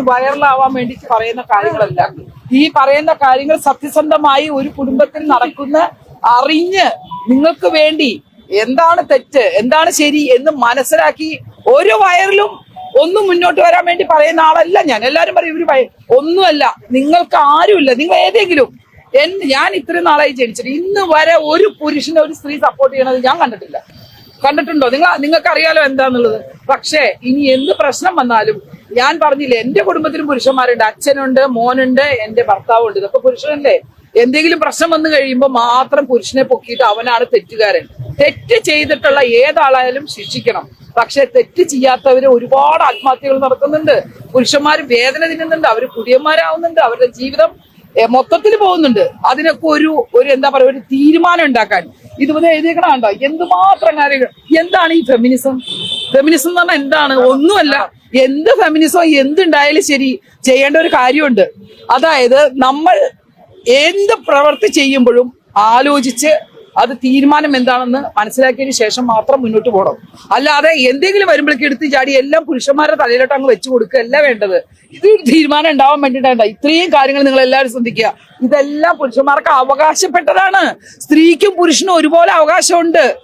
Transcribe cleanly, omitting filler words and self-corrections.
വൈറലാവാൻ വേണ്ടി പറയുന്ന കാര്യങ്ങളല്ല. ഈ പറയുന്ന കാര്യങ്ങൾ സത്യസന്ധമായി ഒരു കുടുംബത്തിൽ നടക്കുന്ന അറിഞ്ഞ് നിങ്ങൾക്ക് വേണ്ടി എന്താണ് തെറ്റ് എന്താണ് ശരി എന്ന് മനസ്സിലാക്കി ഒരു വയറിലും ഒന്നും മുന്നോട്ട് വരാൻ വേണ്ടി പറയുന്ന ആളല്ല ഞാൻ. എല്ലാരും പറയും ഇവര് ഒന്നുമല്ല. നിങ്ങൾക്ക് ആരുമില്ല. നിങ്ങൾ ഏതെങ്കിലും ഞാൻ ഇത്രയും നാളായി ജനിച്ചിട്ട് ഇന്ന് വരെ ഒരു പുരുഷനെ ഒരു സ്ത്രീ സപ്പോർട്ട് ചെയ്യണത് ഞാൻ കണ്ടിട്ടില്ല. കണ്ടിട്ടുണ്ടോ? നിങ്ങൾക്ക് അറിയാലോ എന്താന്നുള്ളത്. പക്ഷേ ഇനി എന്ത് പ്രശ്നം വന്നാലും ഞാൻ പറഞ്ഞില്ലേ, എന്റെ കുടുംബത്തിലും പുരുഷന്മാരുണ്ട്. അച്ഛനുണ്ട്, മോനുണ്ട്, എന്റെ ഭർത്താവുണ്ട്. ഇതൊക്കെ പുരുഷനല്ലേ. എന്തെങ്കിലും പ്രശ്നം വന്നു കഴിയുമ്പോൾ മാത്രം പുരുഷനെ പൊക്കിയിട്ട് അവനാണ് തെറ്റുകാരൻ. തെറ്റ് ചെയ്തിട്ടുള്ള ഏതാളായാലും ശിക്ഷിക്കണം. പക്ഷെ തെറ്റ് ചെയ്യാത്തവര് ഒരുപാട് ആത്മഹത്യകൾ നടക്കുന്നുണ്ട്. പുരുഷന്മാർ വേദന തിന്നുന്നുണ്ട്. അവര് കുടിയന്മാരാവുന്നുണ്ട്. അവരുടെ ജീവിതം മൊത്തത്തിൽ പോകുന്നുണ്ട്. അതിനൊക്കെ ഒരു എന്താ പറയുക, ഒരു തീരുമാനം ഉണ്ടാക്കാൻ ഇതുപോലെ എഴുതിയേക്കണോ? എന്തുമാത്രം കാര്യങ്ങൾ. എന്താണ് ഈ ഫെമിനിസം? ഫെമിനിസം എന്ന് പറഞ്ഞാൽ എന്താണ്? ഒന്നുമല്ല. എന്ത് ഫെമിനിസം എന്തുണ്ടായാലും ശരി ചെയ്യേണ്ട ഒരു കാര്യമുണ്ട്. അതായത് നമ്മൾ എന്ത് പ്രവൃത്തി ചെയ്യുമ്പോഴും ആലോചിച്ച് അത് തീരുമാനം എന്താണെന്ന് മനസ്സിലാക്കിയതിന് ശേഷം മാത്രം മുന്നോട്ട് പോകണം. അല്ലാതെ എന്തെങ്കിലും വരുമ്പോഴേക്ക് എടുത്ത് ചാടി എല്ലാം പുരുഷന്മാരുടെ തലയിലോട്ട് അങ്ങ് വെച്ചു കൊടുക്കുകയല്ല വേണ്ടത്. ഇതൊരു തീരുമാനം ഉണ്ടാവാൻ വേണ്ടിയിട്ടാണ്. ഇത്രയും കാര്യങ്ങൾ നിങ്ങൾ എല്ലാവരും ശ്രദ്ധിക്കുക. ഇതെല്ലാം പുരുഷന്മാർക്ക് അവകാശപ്പെട്ടതാണ്. സ്ത്രീക്കും പുരുഷനും ഒരുപോലെ അവകാശമുണ്ട്.